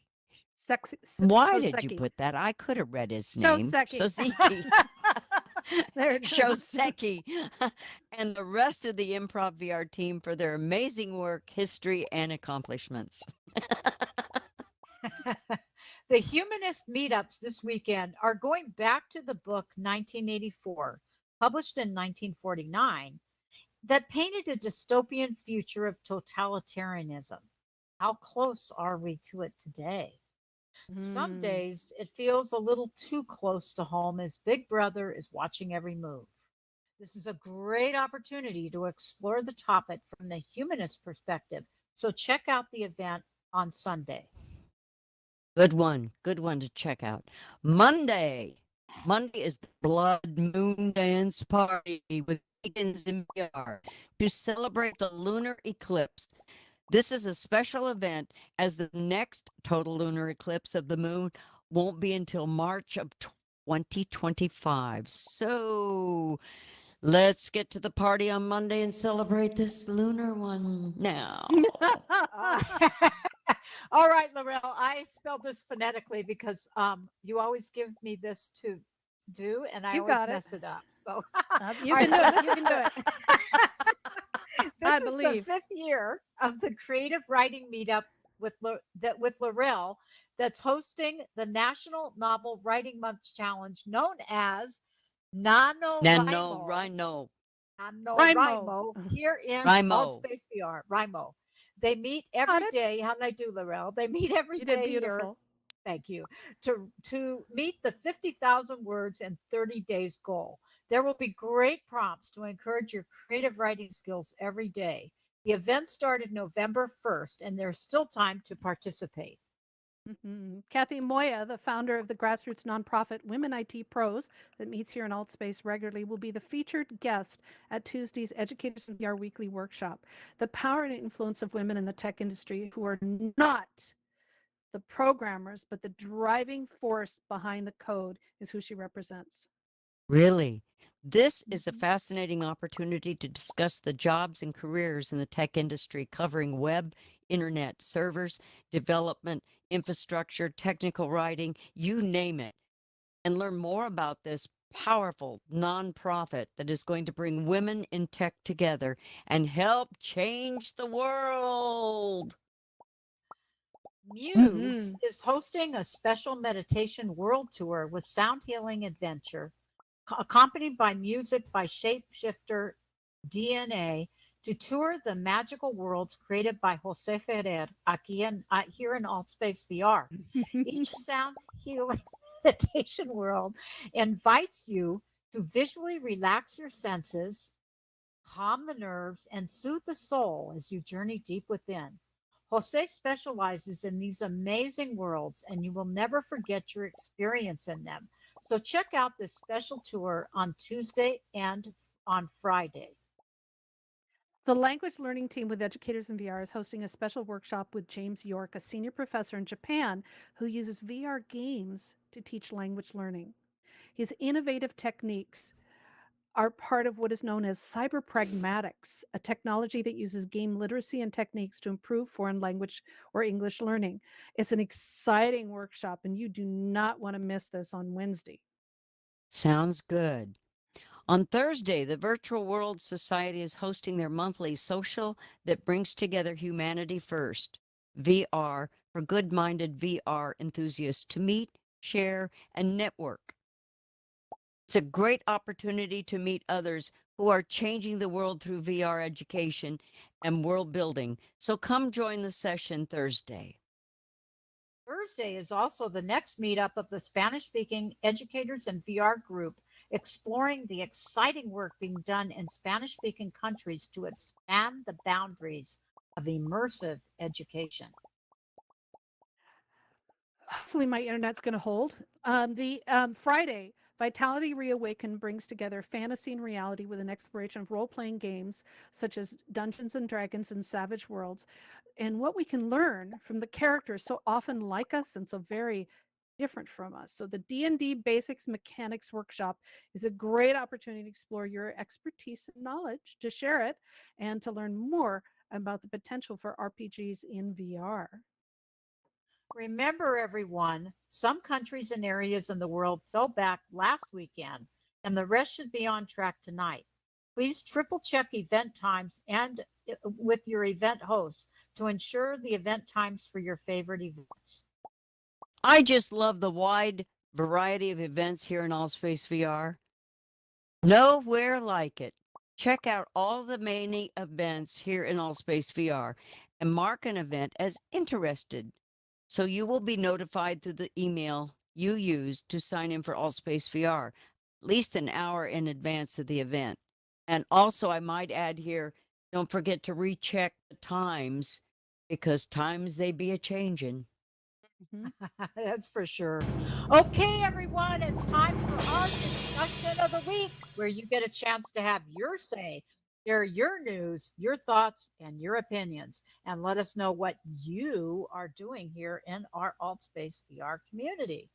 Why did you Shoseki. put that? I could have read his name. Shoseki. Shoseki. There it is. Shoseki and the rest of the Improv VR team for their amazing work, history, and accomplishments. The humanist meetups this weekend are going back to the book 1984, published in 1949, that painted a dystopian future of totalitarianism. How close are we to it today? Some Mm. days it feels a little too close to home as Big Brother is watching every move. This is a great opportunity to explore the topic from the humanist perspective. So check out the event on Sunday. Good one. Good one to check out. Monday. Monday is the Blood Moon Dance Party with Vegans in VR to celebrate the lunar eclipse. This is a special event as the next total lunar eclipse of the moon won't be until March of 2025. So let's get to the party on Monday and celebrate this lunar one now. Uh, all right, Laurel, I spelled this phonetically because you always give me this to do, and I You always got it. mess it up. So You all can right, do it. this You is can do the- it. this I is believe. the 5th year of the creative writing meetup with Laurel that's hosting the National Novel Writing Month Challenge, known as NaNoWriMo. Rhino. NaNoWriMo here in Rimo. Altspace VR. Rimo. They meet Got every it. day. How did I do, Laurel? They meet every You day did here. beautiful. Thank you. To meet the 50,000 words in 30 days goal. There will be great prompts to encourage your creative writing skills every day. The event started November 1st, and there's still time to participate. Kathy Moya, the founder of the grassroots nonprofit Women IT Pros that meets here in Altspace regularly, will be the featured guest at Tuesday's Educators in VR Weekly Workshop. The power and influence of women in the tech industry who are not the programmers, but the driving force behind the code is who she represents. Really? This is a Mhm. fascinating opportunity to discuss the jobs and careers in the tech industry, covering web, internet, servers, development, infrastructure, technical writing, you name it, and learn more about this powerful nonprofit that is going to bring women in tech together and help change the world. Muse is hosting a special meditation world tour with sound healing adventure, accompanied by music by Shapeshifter DNA, to tour the magical worlds created by Jose Ferrer here in Altspace VR. Each sound healing meditation world invites you to visually relax your senses, calm the nerves, and soothe the soul as you journey deep within. Jose specializes in these amazing worlds, and you will never forget your experience in them. So check out this special tour on Tuesday and on Friday. The language learning team with Educators in VR is hosting a special workshop with James York, a senior professor in Japan who uses VR games to teach language learning. His innovative techniques are part of what is known as cyber pragmatics, a technology that uses game literacy and techniques to improve foreign language or English learning. It's an exciting workshop, and you do not want to miss this on Wednesday. Sounds good. On Thursday, the Virtual World Society is hosting their monthly social that brings together humanity first, VR, for good minded VR enthusiasts to meet, share, and network. It's a great opportunity to meet others who are changing the world through VR education and world building. So come join the session Thursday. Thursday is also the next meetup of the Spanish speaking Educators in VR group, exploring the exciting work being done in Spanish speaking countries to expand the boundaries of immersive education. Hopefully, my internet's going to hold. The Friday, Vitality Reawakened brings together fantasy and reality with an exploration of role playing games such as Dungeons and Dragons and Savage Worlds, and what we can learn from the characters so often like us and so very different from us. So the D&D Basics Mechanics Workshop is a great opportunity to explore your expertise and knowledge, to share it, and to learn more about the potential for RPGs in VR. Remember, everyone, some countries and areas in the world fell back last weekend, and the rest should be on track tonight. Please triple check event times and with your event hosts to ensure the event times for your favorite events. I just love the wide variety of events here in Allspace VR. Nowhere like it. Check out all the many events here in Allspace VR and mark an event as interested, so you will be notified through the email you use to sign in for Allspace VR at least an hour in advance of the event. And also, I might add here, don't forget to recheck the times, because times they be a changing. That's for sure. Okay, everyone, it's time for our discussion of the week, where you get a chance to have your say, share your news, your thoughts, and your opinions, and let us know what you are doing here in our AltSpace VR community.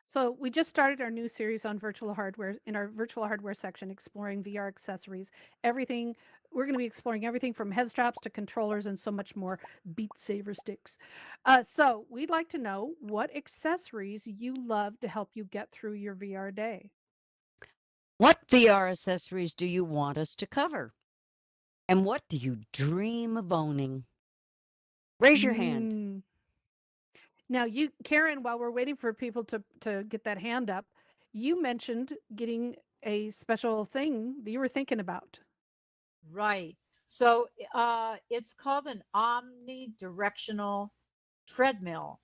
So we just started our new series on virtual hardware in our virtual hardware section, exploring VR accessories. Everything we're going to be exploring everything from head straps to controllers and so much more. Beat Saver sticks. So we'd like to know what accessories you love to help you get through your VR day. What VR accessories do you want us to cover? And what do you dream of owning? Raise your hand. Mm. Now, you, Karen, while we're waiting for people to get that hand up, you mentioned getting a special thing that you were thinking about. Right. So it's called an omnidirectional treadmill,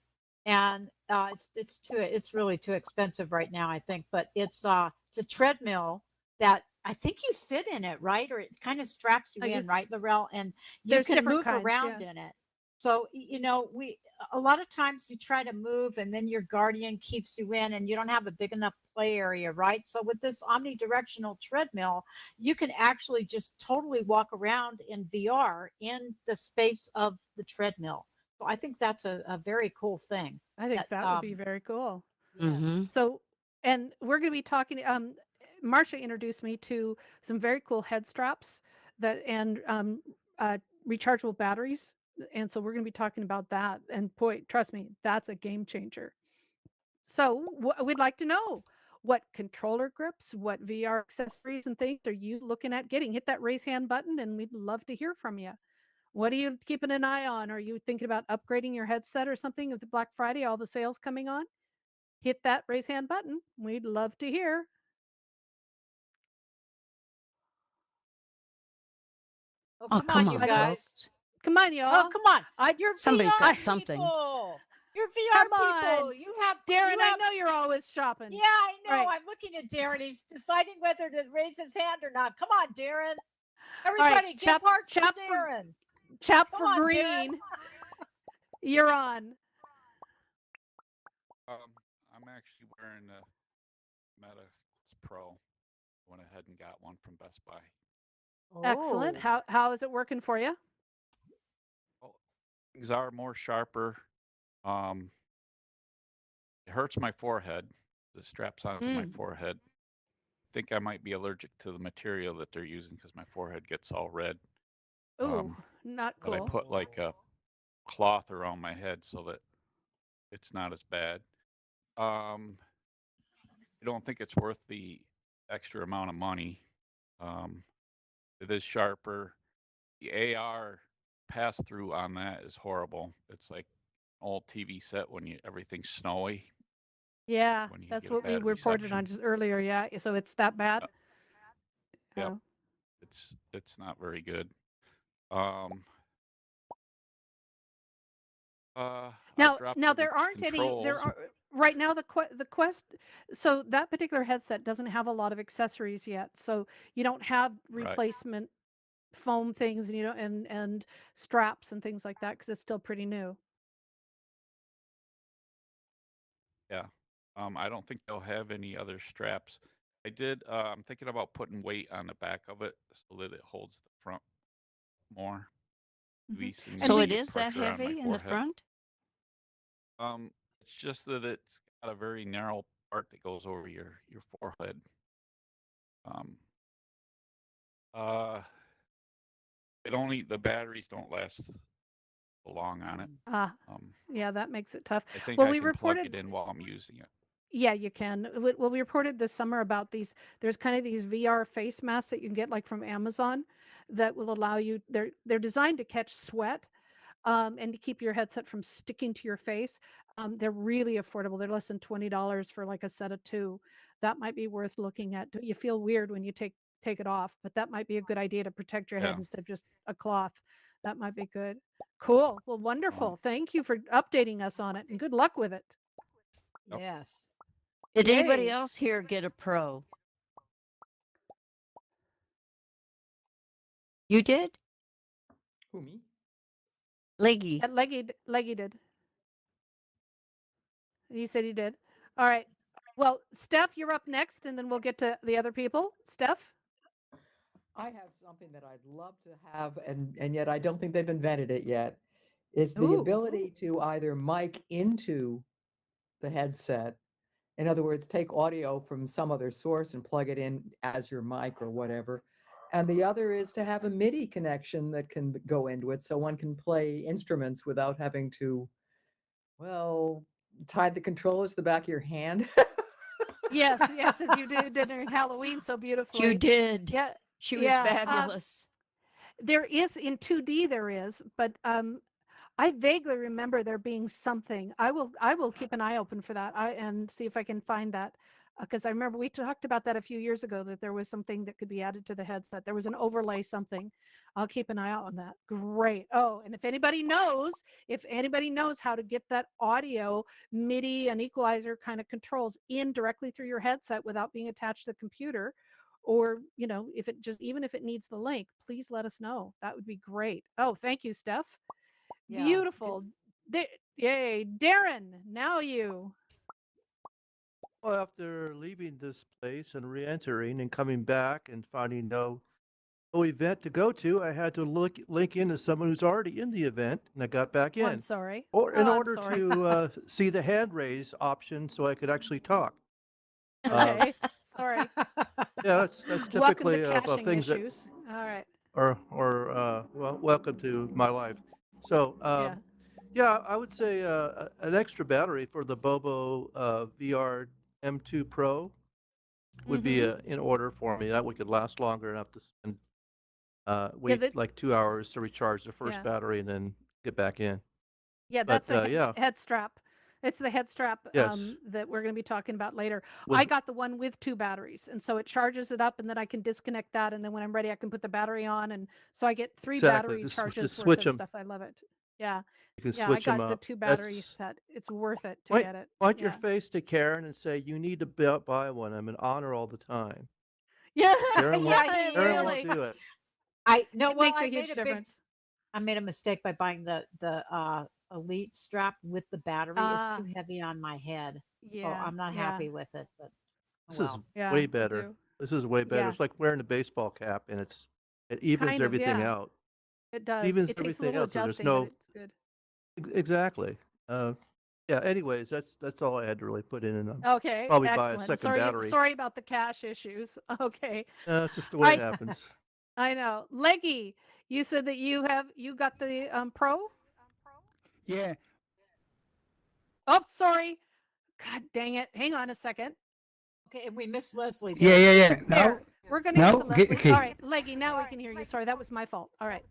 and it's really too expensive right now, I think. But it's a treadmill that I think you sit in it, right? Or it kind of straps you I in, guess right, Laurel? And you there's can different move kinds, around yeah. in it. So we a lot of times you try to move, and then your guardian keeps you in, and you don't have a big enough play area, right? So with this omnidirectional treadmill, you can actually just totally walk around in VR in the space of the treadmill. So I think that's a very cool thing. I think That that would be very cool. Mm-hmm. yes. So, and we're going to be talking. Marcia introduced me to some very cool head straps that and rechargeable batteries, and so we're going to be talking about that. And boy, trust me, that's a game changer. So, we'd like to know what controller grips, what VR accessories and things are you looking at getting? Hit that raise hand button, and we'd love to hear from you. What are you keeping an eye on? Are you thinking about upgrading your headset or something with the Black Friday, all the sales coming on? Hit that raise hand button. We'd love to hear. Oh, Oh, come on, come you on, I know. guys. folks. Come on, Oh, y'all. come on. I You're Somebody's VR got I something. people. You're VR come people. on. Darren, You I have know you're always shopping. Yeah, I know. Right. I'm looking at Darren. He's deciding whether to raise his hand or not. Come on, Darren. All right. Everybody, give hearts for Chap Darren. Come for on, Darren. green. You're on. I'm actually wearing a Meta Pro. Went ahead and got one from Best Buy. Excellent. Oh, How is it working for you? Well, things are more sharper. Um, it hurts my forehead. The straps onto my Mm. forehead. Think I might be allergic to the material that they're using because my forehead gets all red. Ooh, Um, not but I cool. put like a cloth around my head so that it's not as bad. I don't think it's worth the extra amount of money. Um, it is sharper. The AR pass through on that is horrible. It's like an old TV set when everything's snowy, Yeah, when you that's get a what we bad reported on reception. just earlier. Yeah, so it's that bad. Uh, yep, Oh. it's not very good. Um, I've dropped Now in the there aren't any. There controls. are right now the Quest. So that particular headset doesn't have a lot of accessories yet. So you don't have Right. replacement foam things, and and straps and things like that because it's still pretty new. Yeah. I don't think they'll have any other straps. I did. I'm thinking about putting weight on the back of it so that it holds the front more. Mhm. Releasing So we- it the is that pressure on my heavy in the forehead. front? It's just that it's got a very narrow part that goes over your forehead. Um, uh, the batteries don't last so long on it. Ah, Um, yeah, that makes it tough. I think Well, I we can plug reported it in while I'm using it. Yeah, you can. Well, we reported this summer about these. There's kind of these VR face masks that you can get like from Amazon that will allow you. They're designed to catch sweat and to keep your headset from sticking to your face. They're really affordable. They're less than $20 for like a set of two. That might be worth looking at. You feel weird when you take it off, but that might be a good idea to protect your head Yeah. instead of just a cloth. That might be good. Cool. Well, wonderful. Thank you for updating us on it, and good luck with it. Yep. Yes. Did anybody Yay. else here get a Pro? You did? Who, me? Leggy. And Leggy did. He said he did. All right. Well, Steph, you're up next, and then we'll get to the other people. Steph? I have something that I'd love to have, and yet I don't think they've invented it yet. Is the Ooh. ability to either mic into the headset. In other words, take audio from some other source and plug it in as your mic or whatever. And the other is to have a MIDI connection that can go into it so one can play instruments without having to, well, tie the controllers to the back of your hand. Yes, yes, as you did during Halloween so beautifully. You did. Yeah, She was yeah, fabulous. there is in 2D there is, but I vaguely remember there being something. I will keep an eye open for that and see if I can find that because I remember we talked about that a few years ago that there was something that could be added to the headset. There was an overlay something. I'll keep an eye out on that. Great. Oh, and if anybody knows how to get that audio MIDI and equalizer kind of controls in directly through your headset without being attached to the computer, or if it just even if it needs the link, please let us know. That would be great. Oh, thank you, Steph. Yeah. Beautiful. Yay, Darren, now you. Well, after leaving this place and re-entering and coming back and finding no event to go to, I had to link into someone who's already in the event, and I got back Oh, I'm in. sorry. Or in Oh, I'm order sorry. to see the hand raise option, so I could actually talk. Okay, sorry. Yeah, that's Welcome typically to of caching things that issues. All right. well, welcome to my life. So Yeah. yeah, I would say an extra battery for the Bobo VR M2 Pro would be in order for me. That we could last longer enough to spend wait that- like 2 hours to recharge the first Yeah. battery and then get back in. Yeah, that's But, a yeah. head strap. It's the head strap Yes. that we're going to be talking about later. Was- I got the one with 2 batteries, and so it charges it up, and then I can disconnect that, and then when I'm ready, I can put the battery on, and so I get 3 Exactly. battery Just charges worth switch of 'em. stuff. I love it. Yeah, You can yeah. I switch them got the up. 2 battery That's- set. It's worth it to Point, get it. point your Yeah. face to Karen and say, you need to buy one. I'm an honor all the time. Yeah, Karen won't, Yeah, he Karen really. won't do it. It makes a I huge made a difference. I made a mistake by buying the Elite strap with the battery. It's too heavy on my head. Yeah, So I'm not yeah, happy with it. But This well. yeah, way me better. too. This is way better. Yeah. It's like wearing a baseball cap, and it evens Kind of, everything yeah. out. It does. Evens It takes a everything little out, so there's adjusting, no- but it's good. Exactly. Yeah. Anyways, that's all I had to really put in, and Okay, probably buy a excellent. second battery. Sorry about the cache issues. Okay, it's just the way it I- happens. I know. Leggy, you said that you got the Pro? Yeah, Oh, sorry. God dang it. Hang on a second. Okay, and we missed Leslie. yeah, there. yeah, yeah. Now, There. We're going to now, get to Leslie. okay. All right, Leggy, now we can hear you. Sorry, that was my fault. All right.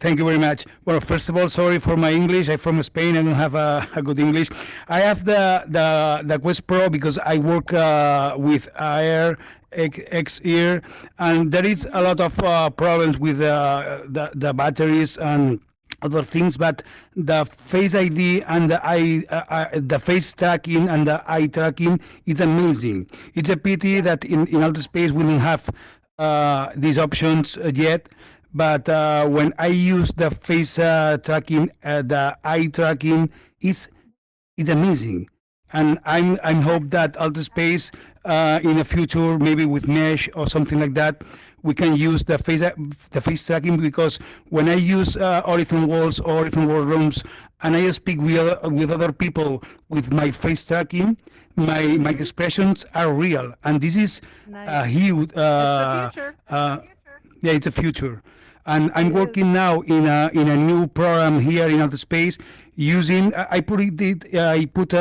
thank you very much. Well, first of all, sorry for my English. I'm from Spain. I don't have a good English. I have the Quest Pro because I work with Air X Ear, and there is a lot of problems with the batteries and other things, but the Face ID and the face tracking and the eye tracking is amazing. It's a pity that in outer space we don't have these options yet. But when I use the face tracking, the eye tracking, it's amazing. and I'm hope that AltaSpace in the future, maybe with mesh or something like that, we can use the face tracking, because when I use Horizon Walls or Horizon Wall rooms, and I speak with other people with my face tracking, my expressions are real, and this is Nice. huge. It's the future. Yeah, it's the future. And I'm It is. working now in a new program here in Outer Space using I put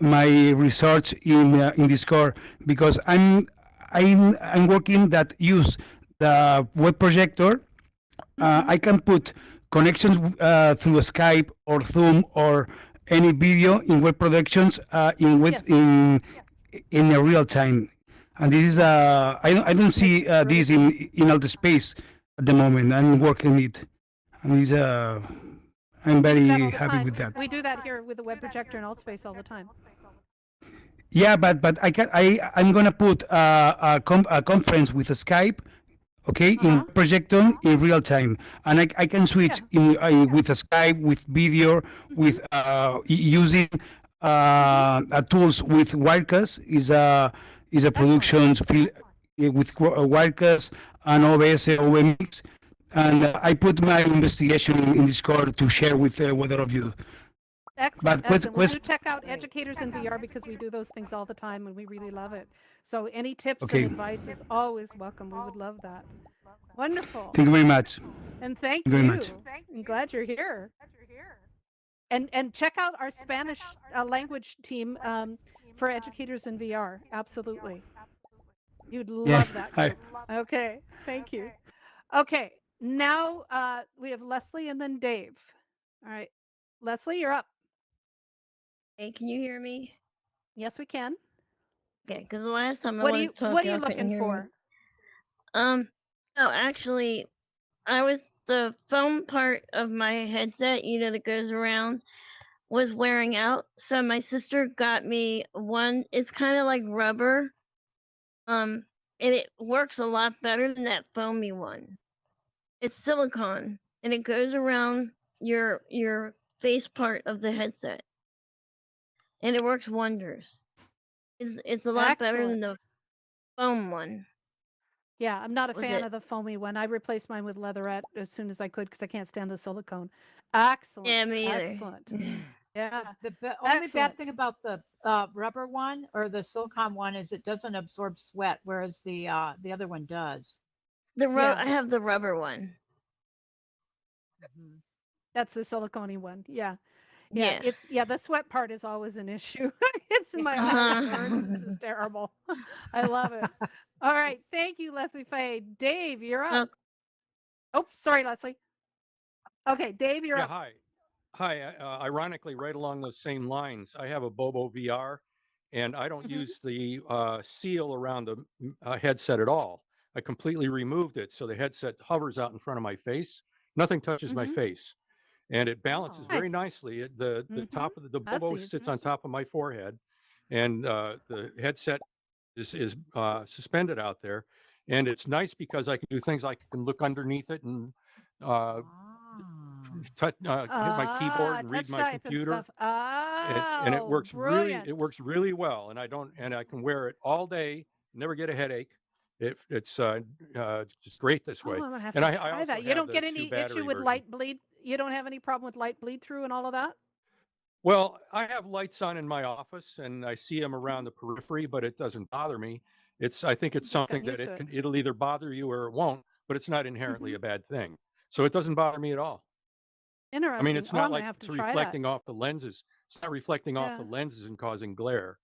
my research in Discord, because I'm working that use the web projector. I can put connections through Skype or Zoom or any video in web productions Yes. in a real time. And this is I don't see Makes this great in outer space at the moment. I'm working it, and it's I'm that all very the happy time. with that. We do that here with the web projector in Altspace all the time. Yeah, but I'm gonna put a conference with a Skype, okay, in projector in real time, and I can switch with a Skype, with video, with using tools with Wirecast is a production field with Wirecast and OBS OMX, and I put my investigation in Discord to share with all of you. Excellent. But with- Excellent. Well, with- do check out Educators in VR because we do those things all the time and we really love it. So any tips Okay. and advice is always welcome. We would love that. Wonderful. Thank you very much. And thank you very you. much. I'm glad you're here. And check out our Spanish language team for Educators in VR. Absolutely. You'd love Yeah, that. hi. group. Okay. Thank you. Okay. Now we have Leslie and then Dave. All right. Leslie, you're up. Hey, can you hear me? Yes, we can. Okay, because the last time I What are was you talking, What are you I couldn't looking hear for? me. No, actually, the foam part of my headset, that goes around, was wearing out. So my sister got me one. It's kind of like rubber. And it works a lot better than that foamy one. It's silicone, and it goes around your face part of the headset, and it works wonders. It's a lot better than the foam one. Yeah, I'm not a Was fan it- of the foamy one. I replaced mine with leatherette as soon as I could because I can't stand the silicone. Excellent. Yeah, me either. Excellent. Yeah. The only bad thing Excellent. about the rubber one or the silicone one is it doesn't absorb sweat, whereas the other one does. Yeah. I have the rubber one. That's the silicone one. Yeah. Yeah. It's the sweat part is always an issue. It's in my eye. It hurts. This is terrible. I love it. All right. Thank you, Leslie Faye. Dave, you're up. Oh, sorry, Leslie. Okay, Dave, you're Yeah, up. hi. Hi. Ironically, right along those same lines, I have a Bobo VR, and I don't Mhm. use the seal around the headset at all. I completely removed it, so the headset hovers out in front of my face. Nothing touches my Mhm. face, and it balances very Nice. nicely. The Mhm. top of the That's Bobo sits on interesting. top of my forehead, and the headset is suspended out there, and it's nice because I can do things like I can look underneath it and uh, hit my keyboard and read touch my type and computer, stuff. and it Oh, works brilliant. really well. And I can wear it all day, never get a headache. It's just great this way. Oh, I'm gonna have And to I try also that. You have don't the get 2 any issue battery with version. light bleed. You don't have any problem with light bleed through and all of that? Well, I have lights on in my office, and I see them around the periphery, but it doesn't bother me. I think it's Just got something that used to it. it'll either bother you or it won't, but it's not inherently Mhm. a bad thing. So it doesn't bother me at all. I mean, Interesting. it's Oh, not I'm gonna like have to it's try that. reflecting off the lenses. It's not reflecting off the Yeah. lenses and causing glare.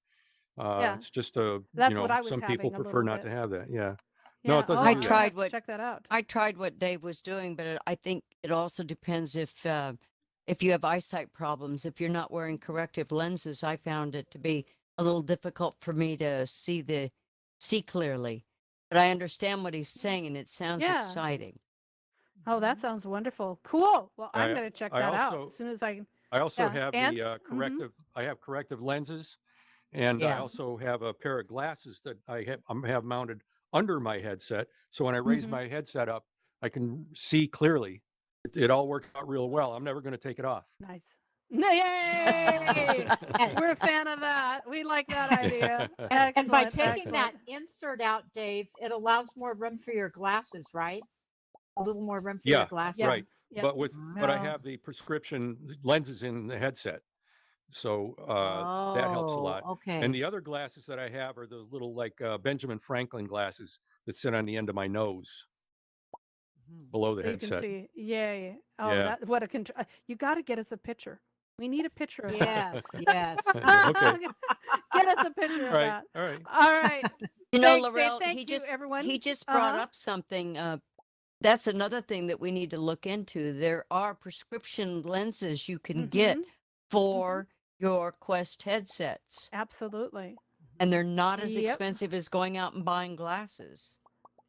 Yeah. It's just That's what I was some people having a prefer little not bit. to have that. Yeah. No, Yeah. it doesn't Oh, I do I'm that. gonna tried have to what check that out. I tried what Dave was doing, but I think it also depends if you have eyesight problems. If you're not wearing corrective lenses, I found it to be a little difficult for me to see clearly. But I understand what he's saying, and it sounds Yeah. exciting. Oh, that sounds wonderful. Cool. Well, I'm I gonna check I that out also as soon as I. I also Yeah. have And the I have corrective lenses, and I Yeah. also have a pair of glasses that I have mounted under my headset. So when I raise Mhm. my headset up, I can see clearly. It all works out real well. I'm never going to take it off. Nice. Yay! We're a fan of that. We like that idea. Excellent. And by taking excellent. that insert out, Dave, it allows more room for your glasses, right? A little more room for Yeah, your glasses. right. Yep. But I No. have the prescription lenses in the headset. So that helps a lot. Okay. And the other glasses that I have are those little like Benjamin Franklin glasses that sit on the end of my nose Mhm. below the So you can headset. see. Yay. Oh, Yeah. that what a you got to get us a picture. We need a picture of Yes, that. yes. Okay. Get us a picture of All right. that. All right. All right. You know, Thanks, Dave. Laurel, Thank he you, just everyone. he just brought Uh-huh. up something. That's another thing that we need to look into. There are prescription lenses you can get Mhm. for your Quest headsets, Absolutely. and they're not as Yep. expensive as going out and buying glasses.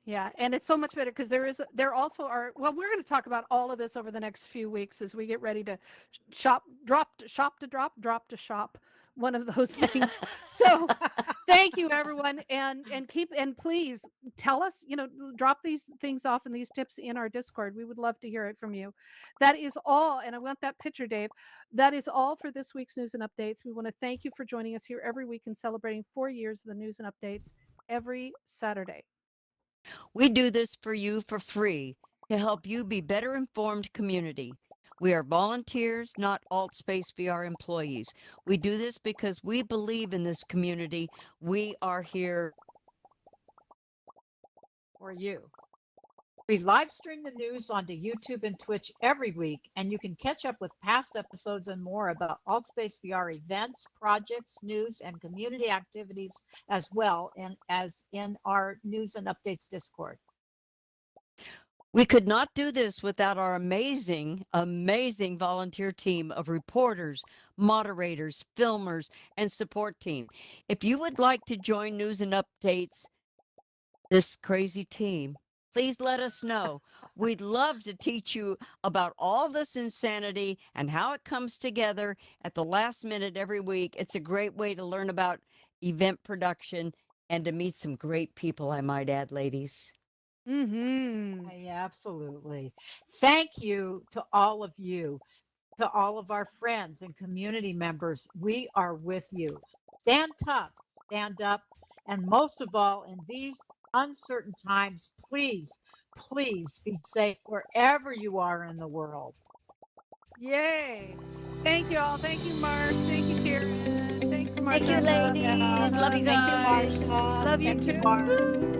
Yeah, and it's so much better because there also are, well, we're going to talk about all of this over the next few weeks as we get ready to shop to shop, one of those things. So thank you, everyone, and please tell us, drop these things off and these tips in our Discord. We would love to hear it from you. That is all, and I want that picture, Dave. That is all for this week's news and updates. We want to thank you for joining us here every week and celebrating 4 years of the news and updates every Saturday. We do this for you for free to help you be better informed community. We are volunteers, not AltSpace VR employees. We do this because we believe in this community. We are here. For you. We live stream the news onto YouTube and Twitch every week, and you can catch up with past episodes and more about AltSpace VR events, projects, news, and community activities as well, and as in our news and updates Discord. We could not do this without our amazing, amazing volunteer team of reporters, moderators, filmers, and support team. If you would like to join News and Updates, this crazy team, please let us know. We'd love to teach you about all this insanity and how it comes together at the last minute every week. It's a great way to learn about event production and to meet some great people, I might add, ladies. Mm-hmm. Yeah, absolutely. Thank you to all of you, to all of our friends and community members. We are with you. Stand tough, stand up, and most of all, in these uncertain times, please, please be safe wherever you are in the world. Yay. Thank you all. Thank you, Mark. Thank you, Karen. Thank you, Martha. Thank you, ladies. Love you Thank you, guys. Marcia. Love you Thank too. Mark.